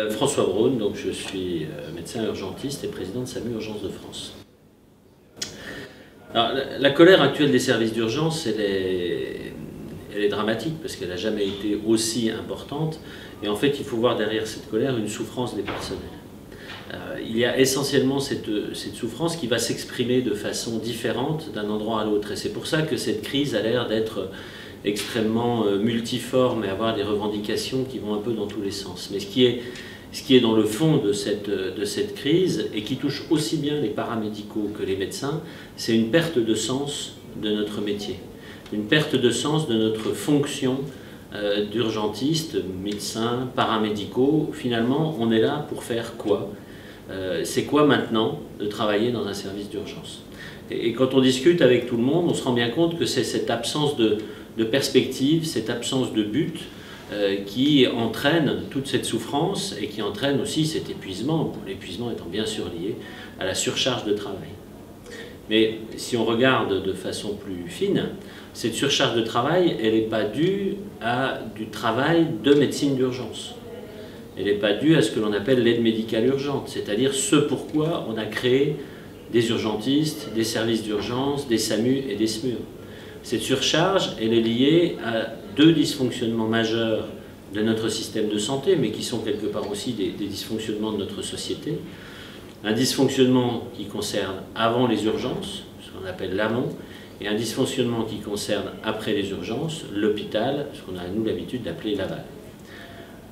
François Braun, donc je suis médecin urgentiste et président de SAMU Urgences de France. Alors, la colère actuelle des services d'urgence, elle est dramatique parce qu'elle n'a jamais été aussi importante. Et en fait, il faut voir derrière cette colère une souffrance des personnels. Il y a essentiellement cette souffrance qui va s'exprimer de façon différente d'un endroit à l'autre. Et c'est pour ça que cette crise a l'air d'être extrêmement multiforme et avoir des revendications qui vont un peu dans tous les sens. Mais ce qui est dans le fond de cette crise et qui touche aussi bien les paramédicaux que les médecins, c'est une perte de sens de notre métier, une perte de sens de notre fonction d'urgentiste, médecins, paramédicaux. Finalement, on est là pour faire quoi? C'est quoi maintenant de travailler dans un service d'urgence? Et quand on discute avec tout le monde, on se rend bien compte que c'est cette absence de perspective, cette absence de but qui entraîne toute cette souffrance et qui entraîne aussi cet épuisement, l'épuisement étant bien sûr lié à la surcharge de travail. Mais si on regarde de façon plus fine, cette surcharge de travail, elle n'est pas due à du travail de médecine d'urgence. Elle n'est pas due à ce que l'on appelle l'aide médicale urgente, c'est-à-dire ce pourquoi on a créé des urgentistes, des services d'urgence, des SAMU et des SMUR. Cette surcharge, elle est liée à deux dysfonctionnements majeurs de notre système de santé, mais qui sont quelque part aussi des dysfonctionnements de notre société. Un dysfonctionnement qui concerne avant les urgences, ce qu'on appelle l'amont, et un dysfonctionnement qui concerne après les urgences, l'hôpital, ce qu'on a nous l'habitude d'appeler l'aval.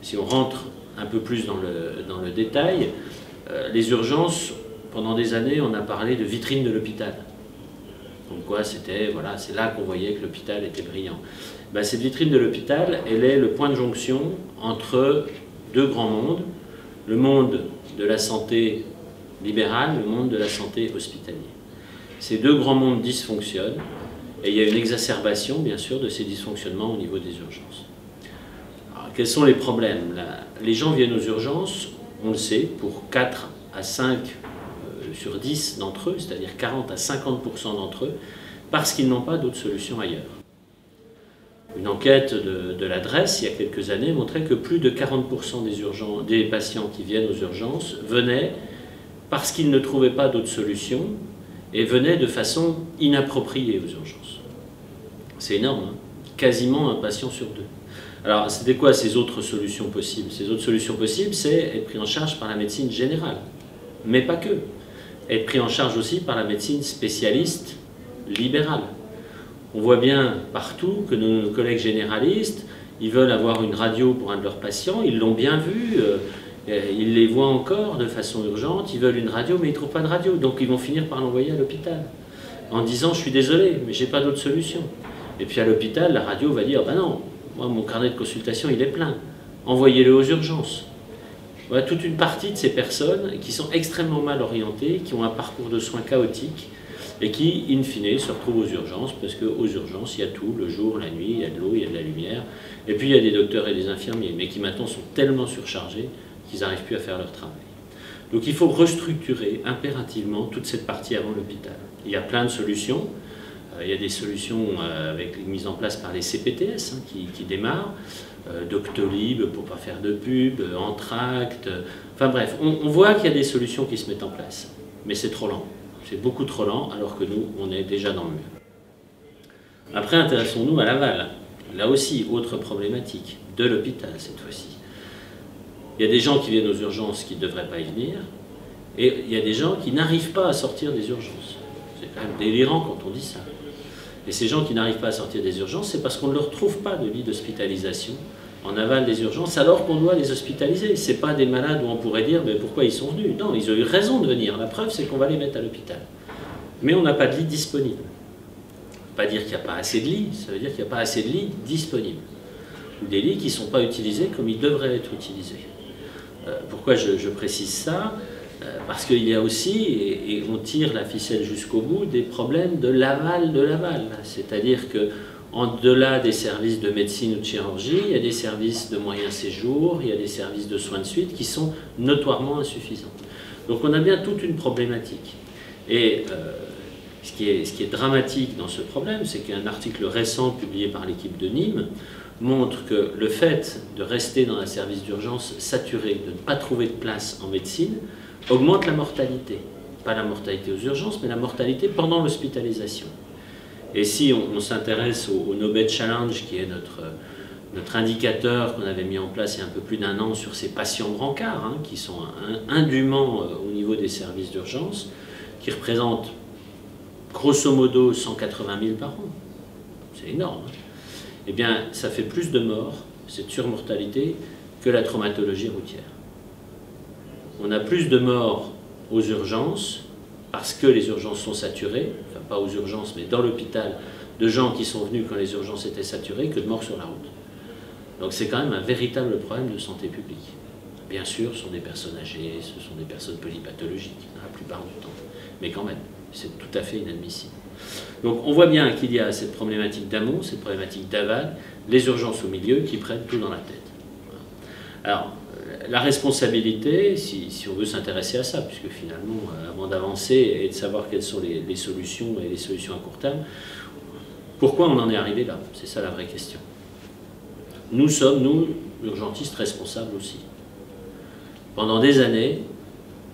Si on rentre un peu plus dans le détail, les urgences, pendant des années, on a parlé de vitrine de l'hôpital. Donc quoi, c'était, voilà, c'est là qu'on voyait que l'hôpital était brillant. Ben, cette vitrine de l'hôpital, elle est le point de jonction entre deux grands mondes, le monde de la santé libérale, le monde de la santé hospitalière. Ces deux grands mondes dysfonctionnent et il y a une exacerbation, bien sûr, de ces dysfonctionnements au niveau des urgences. Alors, quels sont les problèmes? Les gens viennent aux urgences, on le sait, pour 4 à 5 sur 10 d'entre eux, c'est-à-dire 40 à 50% d'entre eux, parce qu'ils n'ont pas d'autre solution ailleurs. Une enquête de l'adresse, il y a quelques années, montrait que plus de 40% des patients qui viennent aux urgences venaient parce qu'ils ne trouvaient pas d'autre solution et venaient de façon inappropriée aux urgences. C'est énorme, hein? Quasiment un patient sur deux. Alors, c'était quoi ces autres solutions possibles? Ces autres solutions possibles, c'est être pris en charge par la médecine générale, mais pas que. Être pris en charge aussi par la médecine spécialiste libérale. On voit bien partout que nos collègues généralistes, ils veulent avoir une radio pour un de leurs patients, ils l'ont bien vu, ils les voient encore de façon urgente, ils veulent une radio mais ils ne trouvent pas de radio, donc ils vont finir par l'envoyer à l'hôpital en disant « je suis désolé, mais je n'ai pas d'autre solution ». Et puis à l'hôpital, la radio va dire « ben non, moi mon carnet de consultation il est plein, envoyez-le aux urgences ». Voilà toute une partie de ces personnes qui sont extrêmement mal orientées, qui ont un parcours de soins chaotique et qui, in fine, se retrouvent aux urgences parce qu'aux urgences, il y a tout, le jour, la nuit, il y a de l'eau, il y a de la lumière. Et puis il y a des docteurs et des infirmiers, mais qui maintenant sont tellement surchargés qu'ils n'arrivent plus à faire leur travail. Donc il faut restructurer impérativement toute cette partie avant l'hôpital. Il y a plein de solutions. Il y a des solutions avec les mises en place par les CPTS qui démarrent. Doctolib pour ne pas faire de pub, Entracte, enfin bref, on voit qu'il y a des solutions qui se mettent en place, mais c'est trop lent, c'est beaucoup trop lent alors que nous, on est déjà dans le mur. Après, intéressons-nous à l'aval, là aussi, autre problématique, de l'hôpital cette fois-ci. Il y a des gens qui viennent aux urgences qui ne devraient pas y venir, et il y a des gens qui n'arrivent pas à sortir des urgences. C'est quand même délirant quand on dit ça. Et ces gens qui n'arrivent pas à sortir des urgences, c'est parce qu'on ne leur trouve pas de lit d'hospitalisation en aval des urgences, alors qu'on doit les hospitaliser. Ce n'est pas des malades où on pourrait dire mais pourquoi ils sont venus. Non, ils ont eu raison de venir. La preuve, c'est qu'on va les mettre à l'hôpital. Mais on n'a pas de lit disponible. Ça ne veut pas dire qu'il n'y a pas assez de lits, ça veut dire qu'il n'y a pas assez de lits disponibles. Ou des lits qui ne sont pas utilisés comme ils devraient être utilisés. Pourquoi je précise ça? Parce qu'il y a aussi, et on tire la ficelle jusqu'au bout, des problèmes de l'aval de l'aval. C'est-à-dire qu'en-delà des services de médecine ou de chirurgie, il y a des services de moyen séjour, il y a des services de soins de suite qui sont notoirement insuffisants. Donc on a bien toute une problématique. Et ce qui est dramatique dans ce problème, c'est qu'un article récent publié par l'équipe de Nîmes montre que le fait de rester dans un service d'urgence saturé, de ne pas trouver de place en médecine, augmente la mortalité. Pas la mortalité aux urgences, mais la mortalité pendant l'hospitalisation. Et si on s'intéresse au Nobel Challenge, qui est notre indicateur qu'on avait mis en place il y a un peu plus d'1 an sur ces patients brancards, hein, qui sont indûment au niveau des services d'urgence, qui représentent grosso modo 180 000 par an. C'est énorme. Hein. Eh bien, ça fait plus de morts, cette surmortalité, que la traumatologie routière. On a plus de morts aux urgences, parce que les urgences sont saturées, enfin pas aux urgences, mais dans l'hôpital, de gens qui sont venus quand les urgences étaient saturées, que de morts sur la route. Donc c'est quand même un véritable problème de santé publique. Bien sûr, ce sont des personnes âgées, ce sont des personnes polypathologiques, la plupart du temps. Mais quand même, c'est tout à fait inadmissible. Donc on voit bien qu'il y a cette problématique d'amont, cette problématique d'aval, les urgences au milieu qui prennent tout dans la tête. Alors, la responsabilité, si on veut s'intéresser à ça, puisque finalement, avant d'avancer et de savoir quelles sont les solutions et les solutions à court terme, pourquoi on en est arrivé là? C'est ça la vraie question. Nous sommes, nous, urgentistes, responsables aussi. Pendant des années,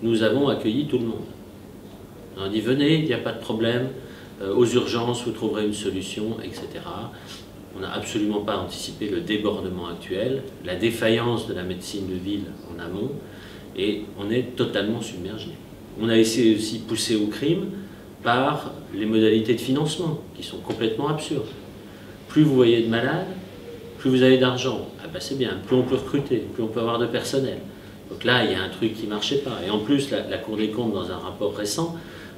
nous avons accueilli tout le monde. On a dit, venez, il n'y a pas de problème, aux urgences, vous trouverez une solution, etc. On n'a absolument pas anticipé le débordement actuel, la défaillance de la médecine de ville en amont, et on est totalement submergé. On a essayé aussi de pousser au crime par les modalités de financement, qui sont complètement absurdes. Plus vous voyez de malades, plus vous avez d'argent. Ah ben c'est bien, plus on peut recruter, plus on peut avoir de personnel. Donc là, il y a un truc qui ne marchait pas. Et en plus, la Cour des comptes, dans un rapport récent,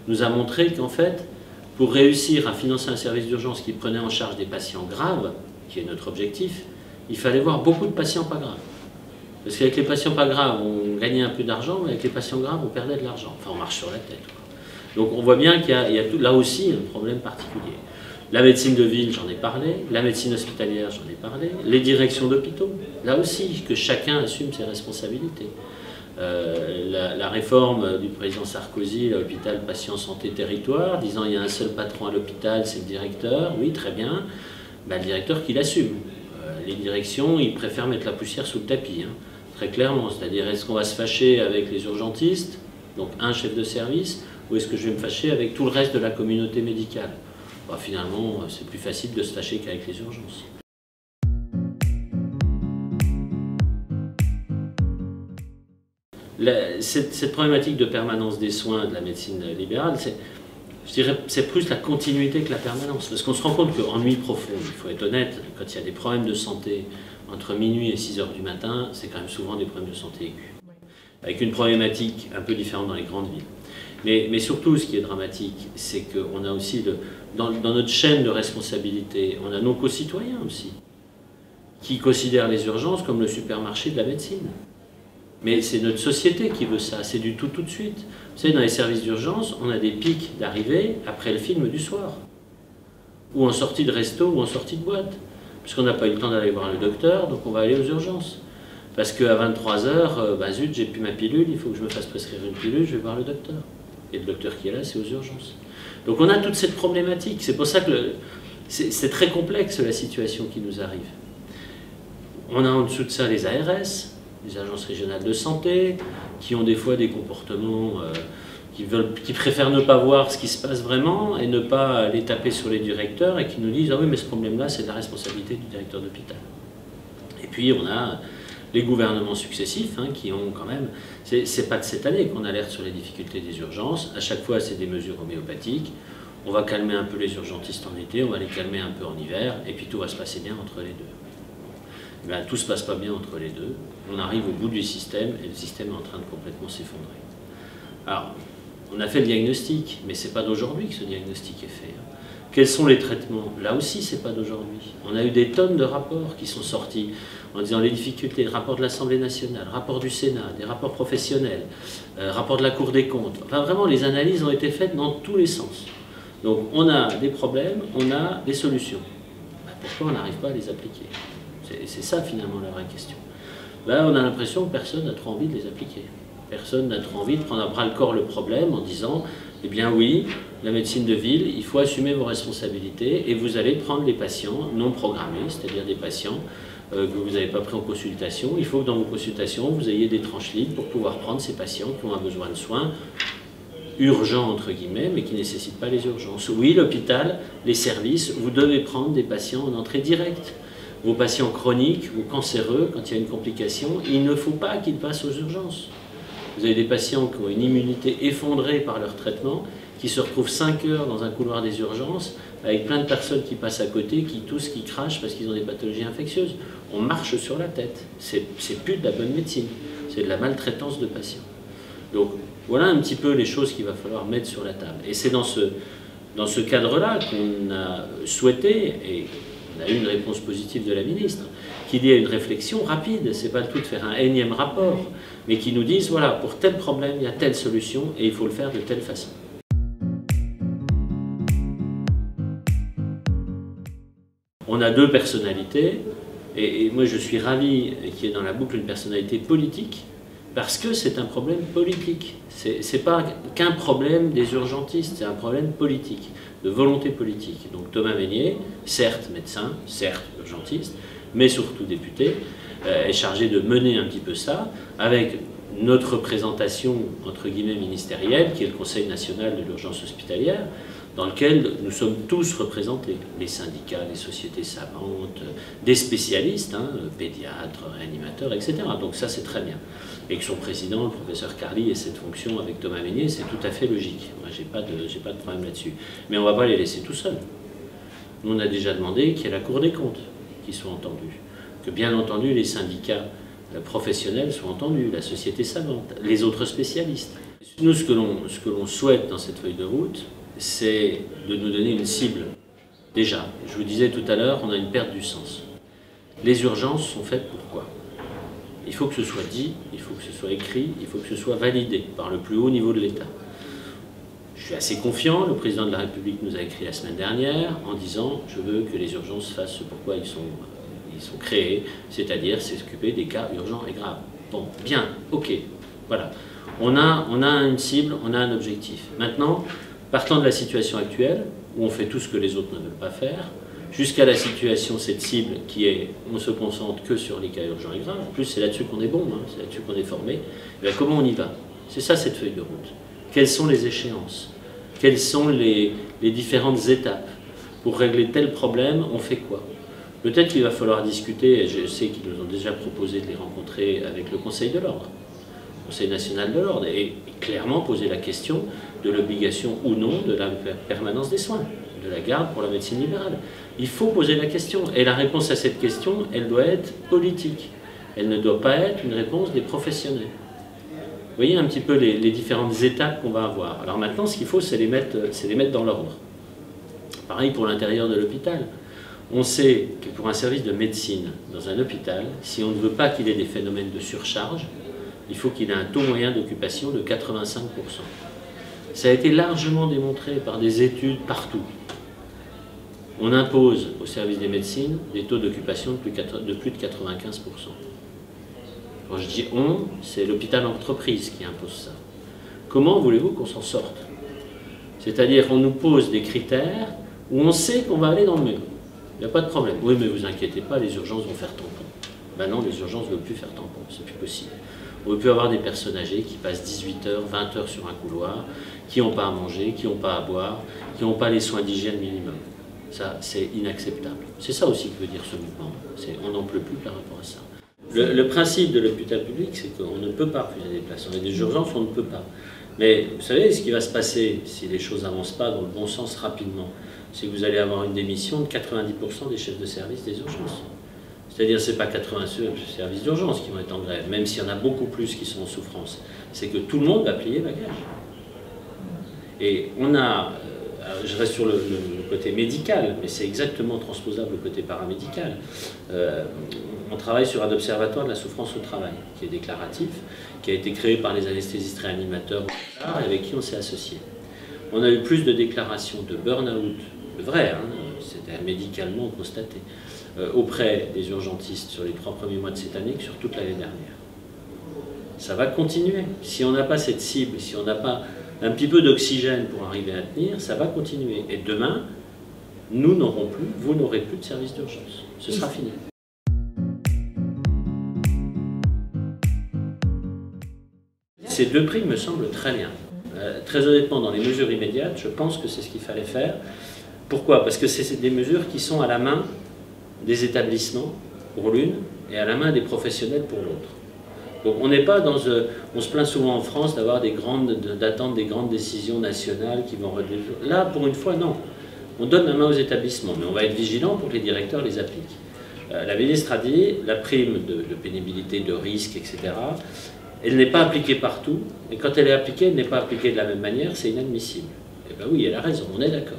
nous a montré qu'en fait, pour réussir à financer un service d'urgence qui prenait en charge des patients graves, qui est notre objectif, il fallait voir beaucoup de patients pas graves. Parce qu'avec les patients pas graves, on gagnait un peu d'argent, mais avec les patients graves, on perdait de l'argent. Enfin, on marche sur la tête, quoi. Donc on voit bien qu'il y a tout, là aussi un problème particulier. La médecine de ville, j'en ai parlé. La médecine hospitalière, j'en ai parlé. Les directions d'hôpitaux, là aussi, que chacun assume ses responsabilités. La réforme du président Sarkozy, l'hôpital patient santé territoire, disant il y a un seul patron à l'hôpital, c'est le directeur, oui très bien, ben, le directeur qui l'assume. Les directions, ils préfèrent mettre la poussière sous le tapis, hein, très clairement, c'est-à-dire est-ce qu'on va se fâcher avec les urgentistes, donc un chef de service, ou est-ce que je vais me fâcher avec tout le reste de la communauté médicale? Ben, finalement, c'est plus facile de se fâcher qu'avec les urgences. Cette problématique de permanence des soins de la médecine libérale, je dirais, c'est plus la continuité que la permanence. Parce qu'on se rend compte qu'en nuit profonde, il faut être honnête, quand il y a des problèmes de santé entre minuit et 6 h du matin, c'est quand même souvent des problèmes de santé aigus. Avec une problématique un peu différente dans les grandes villes. Mais surtout, ce qui est dramatique, c'est qu'on a aussi, dans notre chaîne de responsabilité, on a nos concitoyens aussi, qui considèrent les urgences comme le supermarché de la médecine. Mais c'est notre société qui veut ça, c'est du tout de suite. Vous savez, dans les services d'urgence, on a des pics d'arrivée après le film du soir. Ou en sortie de resto, ou en sortie de boîte. Puisqu'on n'a pas eu le temps d'aller voir le docteur, donc on va aller aux urgences. Parce qu'à 23 h, bah zut, j'ai plus ma pilule, il faut que je me fasse prescrire une pilule, je vais voir le docteur. Et le docteur qui est là, c'est aux urgences. Donc on a toute cette problématique. C'est pour ça que c'est très complexe la situation qui nous arrive. On a en dessous de ça les ARS, les agences régionales de santé, qui ont des fois des comportements qui préfèrent ne pas voir ce qui se passe vraiment et ne pas les taper sur les directeurs et qui nous disent « Ah oui, mais ce problème-là, c'est de la responsabilité du directeur d'hôpital. » Et puis on a les gouvernements successifs hein, qui ont quand même... C'est pas de cette année qu'on alerte sur les difficultés des urgences. À chaque fois, c'est des mesures homéopathiques. On va calmer un peu les urgentistes en été, on va les calmer un peu en hiver, et puis tout va se passer bien entre les deux. Eh bien, tout ne se passe pas bien entre les deux. On arrive au bout du système et le système est en train de complètement s'effondrer. Alors, on a fait le diagnostic, mais ce n'est pas d'aujourd'hui que ce diagnostic est fait. Quels sont les traitements? Là aussi, ce n'est pas d'aujourd'hui. On a eu des tonnes de rapports qui sont sortis en disant les difficultés, le rapport de l'Assemblée nationale, rapport du Sénat, des rapports professionnels, rapport de la Cour des comptes. Enfin, vraiment, les analyses ont été faites dans tous les sens. Donc, on a des problèmes, on a des solutions. Ben, pourquoi on n'arrive pas à les appliquer? C'est ça, finalement, la vraie question. Ben, on a l'impression que personne n'a trop envie de les appliquer. Personne n'a trop envie de prendre à bras-le-corps le problème en disant Eh bien oui, la médecine de ville, il faut assumer vos responsabilités et vous allez prendre les patients non programmés, c'est-à-dire des patients que vous n'avez pas pris en consultation. Il faut que dans vos consultations, vous ayez des tranches libres pour pouvoir prendre ces patients qui ont un besoin de soins urgents, entre guillemets, mais qui ne nécessitent pas les urgences. Oui, l'hôpital, les services, vous devez prendre des patients en entrée directe. Vos patients chroniques ou cancéreux, quand il y a une complication, il ne faut pas qu'ils passent aux urgences. Vous avez des patients qui ont une immunité effondrée par leur traitement, qui se retrouvent 5 heures dans un couloir des urgences, avec plein de personnes qui passent à côté, qui toussent, qui crachent parce qu'ils ont des pathologies infectieuses. On marche sur la tête. C'est plus de la bonne médecine, c'est de la maltraitance de patients. Donc voilà un petit peu les choses qu'il va falloir mettre sur la table. Et c'est dans ce cadre-là qu'on a souhaité, et on a eu une réponse positive de la ministre, qu'il y ait une réflexion rapide. C'est pas le tout de faire un énième rapport, mais qui nous dise, voilà, pour tel problème, il y a telle solution, et il faut le faire de telle façon. On a deux personnalités, et moi je suis ravi qu'il y ait dans la boucle une personnalité politique, parce que c'est un problème politique. C'est pas qu'un problème des urgentistes, c'est un problème politique, de volonté politique. Donc Thomas Mesnier, certes médecin, certes urgentiste, mais surtout député, est chargé de mener un petit peu ça, avec notre représentation, entre guillemets, ministérielle, qui est le Conseil national de l'urgence hospitalière, dans lequel nous sommes tous représentés, les syndicats, les sociétés savantes, des spécialistes, pédiatres, réanimateurs, etc. Donc ça c'est très bien. Et que son président, le professeur Carly, ait cette fonction avec Thomas Mesnier, c'est tout à fait logique. Moi j'ai pas de problème là-dessus. Mais on ne va pas les laisser tout seuls. Nous on a déjà demandé qu'il y ait la Cour des comptes qui soit entendue, que bien entendu les syndicats professionnels soient entendus, la société savante, les autres spécialistes. Nous ce que l'on souhaite dans cette feuille de route, c'est de nous donner une cible. Déjà, je vous disais tout à l'heure, on a une perte du sens. Les urgences sont faites pour quoi? Il faut que ce soit dit, il faut que ce soit écrit, il faut que ce soit validé par le plus haut niveau de l'État. Je suis assez confiant, le président de la République nous a écrit la semaine dernière en disant « je veux que les urgences fassent ce pourquoi ils sont créés, c'est-à-dire s'occuper des cas urgents et graves ». Bon, bien, ok, voilà. On a une cible, on a un objectif. Maintenant, partant de la situation actuelle, où on fait tout ce que les autres ne veulent pas faire, jusqu'à la situation, cette cible qui est, on se concentre que sur les cas urgents et graves, en plus c'est là-dessus qu'on est bon, c'est là-dessus qu'on est formé, et comment on y va? C'est ça cette feuille de route. Quelles sont les échéances? Quelles sont les différentes étapes? Pour régler tel problème, on fait quoi? Peut-être qu'il va falloir discuter, et je sais qu'ils nous ont déjà proposé de les rencontrer avec le Conseil de l'Ordre, Conseil national de l'Ordre, et clairement poser la question de l'obligation ou non de la permanence des soins, de la garde pour la médecine libérale. Il faut poser la question, et la réponse à cette question, elle doit être politique. Elle ne doit pas être une réponse des professionnels. Vous voyez un petit peu les différentes étapes qu'on va avoir. Alors maintenant, ce qu'il faut, c'est les mettre dans l'ordre. Pareil pour l'intérieur de l'hôpital. On sait que pour un service de médecine dans un hôpital, si on ne veut pas qu'il ait des phénomènes de surcharge, il faut qu'il ait un taux moyen d'occupation de 85%. Ça a été largement démontré par des études partout. On impose au service des médecines des taux d'occupation de plus de 95%. Quand je dis on, c'est l'hôpital entreprise qui impose ça. Comment voulez-vous qu'on s'en sorte? C'est-à-dire qu'on nous pose des critères où on sait qu'on va aller dans le mur. Il n'y a pas de problème. Oui, mais vous inquiétez pas, les urgences vont faire tampon. Ben non, les urgences ne veulent plus faire tampon, c'est plus possible. On peut avoir des personnes âgées qui passent 18 heures, 20 heures sur un couloir, qui n'ont pas à manger, qui n'ont pas à boire, qui n'ont pas les soins d'hygiène minimum. Ça, c'est inacceptable. C'est ça aussi que veut dire ce mouvement. On n'en peut plus par rapport à ça. Le principe de l'hôpital public, c'est qu'on ne peut pas refuser des places. On a des urgences, on ne peut pas. Mais vous savez, ce qui va se passer si les choses n'avancent pas dans le bon sens rapidement, c'est que vous allez avoir une démission de 90% des chefs de service des urgences. C'est-à-dire, ce n'est pas 80 services d'urgence qui vont être en grève, même s'il y en a beaucoup plus qui sont en souffrance. C'est que tout le monde va plier bagage. Et on a, je reste sur le côté médical, mais c'est exactement transposable au côté paramédical. On travaille sur un observatoire de la souffrance au travail, qui est déclaratif, qui a été créé par les anesthésistes réanimateurs et avec qui on s'est associé. On a eu plus de déclarations de burn-out, vrai, c'était médicalement constaté, auprès des urgentistes sur les 3 premiers mois de cette année que sur toute l'année dernière. Ça va continuer. Si on n'a pas cette cible, si on n'a pas un petit peu d'oxygène pour arriver à tenir, ça va continuer. Et demain, nous n'aurons plus, vous n'aurez plus de service d'urgence. Ce sera fini. Ces deux primes me semblent très bien. Très honnêtement, dans les mesures immédiates, je pense que c'est ce qu'il fallait faire. Pourquoi? Parce que c'est des mesures qui sont à la main des établissements pour l'une et à la main des professionnels pour l'autre. Donc on n'est pas dans... on se plaint souvent en France d'attendre des grandes décisions nationales qui vont réduire. Là, pour une fois, non. On donne la main aux établissements, mais on va être vigilant pour que les directeurs les appliquent. La ministre a dit, la prime de pénibilité, de risque, etc., elle n'est pas appliquée partout, et quand elle est appliquée, elle n'est pas appliquée de la même manière, c'est inadmissible. Eh bien oui, elle a raison, on est d'accord.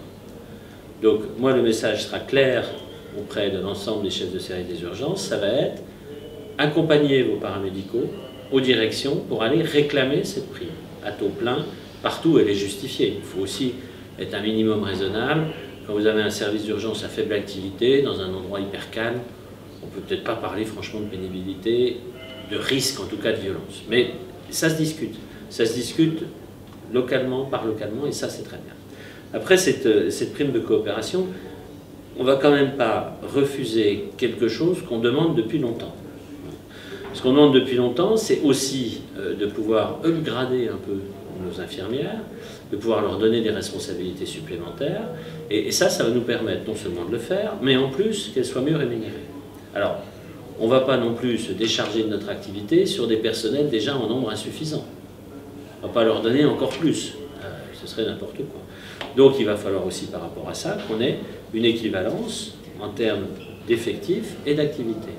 Donc moi, le message sera clair auprès de l'ensemble des chefs de service des urgences, ça va être accompagner vos paramédicaux aux directions pour aller réclamer cette prime à taux plein, partout où elle est justifiée. Il faut aussi être un minimum raisonnable. Quand vous avez un service d'urgence à faible activité, dans un endroit hyper calme, on ne peut peut-être pas parler franchement de pénibilité, de risque en tout cas de violence. Mais ça se discute. Ça se discute localement, par localement, et ça c'est très bien. Après cette prime de coopération, on ne va quand même pas refuser quelque chose qu'on demande depuis longtemps. Ce qu'on demande depuis longtemps, c'est aussi de pouvoir upgrader un peu nos infirmières, de pouvoir leur donner des responsabilités supplémentaires, et ça va nous permettre non seulement de le faire, mais en plus qu'elles soient mieux rémunérées. Alors, on ne va pas non plus se décharger de notre activité sur des personnels déjà en nombre insuffisant. On ne va pas leur donner encore plus, ce serait n'importe quoi. Donc il va falloir aussi par rapport à ça qu'on ait une équivalence en termes d'effectifs et d'activité.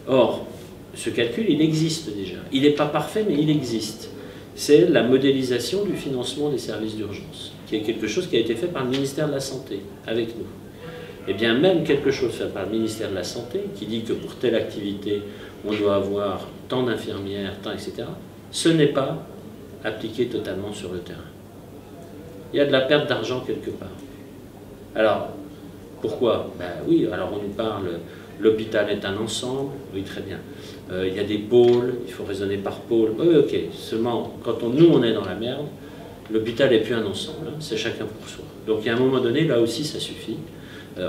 Or, ce calcul, il existe déjà. Il n'est pas parfait, mais il existe. C'est la modélisation du financement des services d'urgence, qui est quelque chose qui a été fait par le ministère de la Santé, avec nous. Et bien même quelque chose fait par le ministère de la Santé, qui dit que pour telle activité, on doit avoir tant d'infirmières, tant, etc., ce n'est pas appliqué totalement sur le terrain. Il y a de la perte d'argent quelque part. Alors, pourquoi? Ben oui, alors on nous parle, l'hôpital est un ensemble, oui très bien. Il y a des pôles, il faut raisonner par pôle, oui ok, seulement quand nous on est dans la merde, l'hôpital n'est plus un ensemble, hein, c'est chacun pour soi. Donc il y a un moment donné, là aussi ça suffit.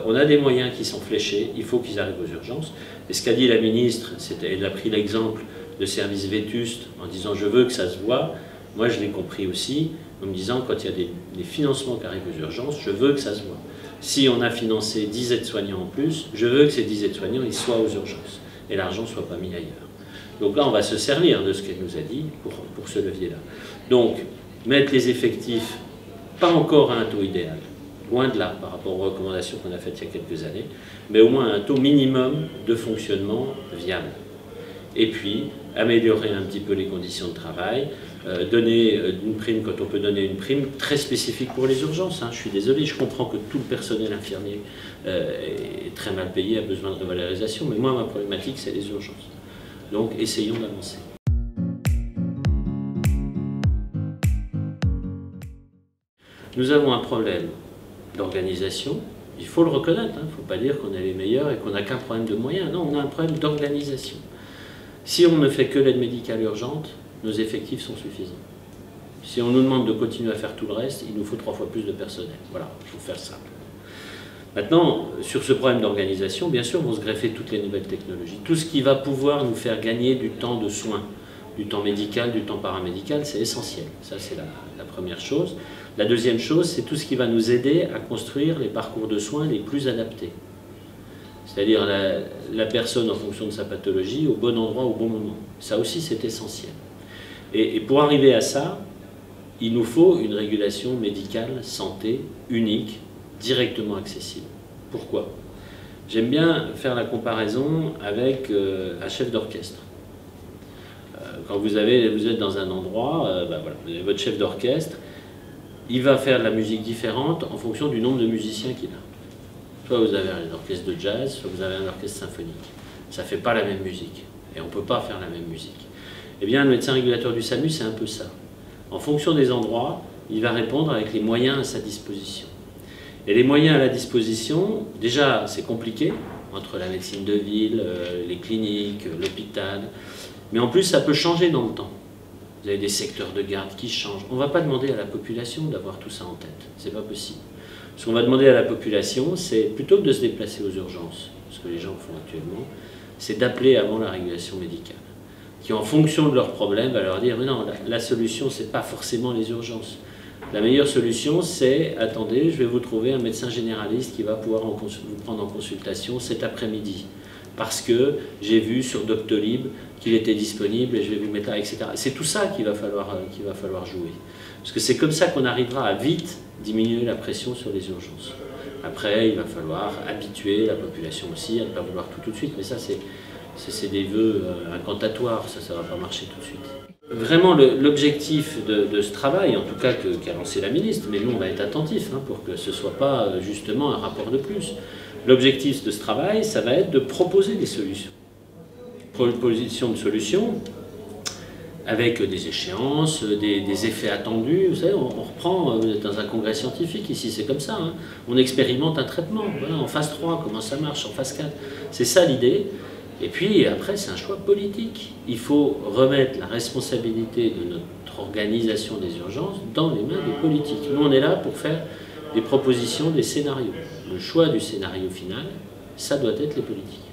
On a des moyens qui sont fléchés, il faut qu'ils arrivent aux urgences. Et ce qu'a dit la ministre, elle a pris l'exemple de services vétustes en disant je veux que ça se voit. Moi je l'ai compris aussi en me disant quand il y a des financements qui arrivent aux urgences, je veux que ça se voit. Si on a financé 10 aides-soignants en plus, je veux que ces 10 aides-soignants ils soient aux urgences et l'argent ne soit pas mis ailleurs. Donc là on va se servir de ce qu'elle nous a dit pour ce levier-là. Donc mettre les effectifs pas encore à un taux idéal, loin de là par rapport aux recommandations qu'on a faites il y a quelques années, mais au moins un taux minimum de fonctionnement viable. Et puis, améliorer un petit peu les conditions de travail, donner une prime quand on peut donner une prime très spécifique pour les urgences. Hein. Je suis désolé, je comprends que tout le personnel infirmier est très mal payé, a besoin de revalorisation, mais moi ma problématique c'est les urgences. Donc essayons d'avancer. Nous avons un problème d'organisation, il faut le reconnaître, il ne faut pas dire qu'on est les meilleurs et qu'on n'a qu'un problème de moyens, non, on a un problème d'organisation. Si on ne fait que l'aide médicale urgente, nos effectifs sont suffisants. Si on nous demande de continuer à faire tout le reste, il nous faut 3 fois plus de personnel. Voilà, il faut faire simple. Maintenant, sur ce problème d'organisation, bien sûr, vont se greffer toutes les nouvelles technologies. Tout ce qui va pouvoir nous faire gagner du temps de soins, du temps médical, du temps paramédical, c'est essentiel. Ça, c'est la première chose. La deuxième chose, c'est tout ce qui va nous aider à construire les parcours de soins les plus adaptés. C'est-à-dire la personne en fonction de sa pathologie au bon endroit au bon moment. Ça aussi c'est essentiel. Et pour arriver à ça, il nous faut une régulation médicale, santé, unique, directement accessible. Pourquoi? J'aime bien faire la comparaison avec un chef d'orchestre. Quand vous êtes dans un endroit, ben voilà, vous avez votre chef d'orchestre, il va faire de la musique différente en fonction du nombre de musiciens qu'il a. Soit vous avez un orchestre de jazz, soit vous avez un orchestre symphonique. Ça ne fait pas la même musique. Et on ne peut pas faire la même musique. Eh bien, le médecin régulateur du SAMU, c'est un peu ça. En fonction des endroits, il va répondre avec les moyens à sa disposition. Et les moyens à la disposition, déjà, c'est compliqué, entre la médecine de ville, les cliniques, l'hôpital. Mais en plus, ça peut changer dans le temps. vous avez des secteurs de garde qui changent. On ne va pas demander à la population d'avoir tout ça en tête, c'est pas possible. Ce qu'on va demander à la population, c'est plutôt que de se déplacer aux urgences, ce que les gens font actuellement, c'est d'appeler avant la régulation médicale, qui en fonction de leurs problèmes va leur dire mais non, la solution c'est pas forcément les urgences. La meilleure solution c'est attendez, je vais vous trouver un médecin généraliste qui va pouvoir vous prendre en consultation cet après-midi parce que j'ai vu sur Doctolib qu'il était disponible et je vais vous mettre là, etc. C'est tout ça qu'il va falloir jouer. Parce que c'est comme ça qu'on arrivera à vite diminuer la pression sur les urgences. Après, il va falloir habituer la population aussi à ne pas vouloir tout de suite, mais ça c'est des vœux incantatoires, ça ne va pas marcher tout de suite. Vraiment, l'objectif de ce travail, en tout cas qu'a lancé la ministre, mais nous on va être attentifs pour que ce ne soit pas justement un rapport de plus. L'objectif de ce travail, ça va être de proposer des solutions. Proposition de solutions avec des échéances, des effets attendus. Vous savez, on reprend dans un congrès scientifique, ici c'est comme ça, on expérimente un traitement, voilà, en phase 3, comment ça marche, en phase 4. C'est ça l'idée. Et puis après, c'est un choix politique. Il faut remettre la responsabilité de notre organisation des urgences dans les mains des politiques. Nous, on est là pour faire des propositions, des scénarios. Le choix du scénario final, ça doit être les politiques.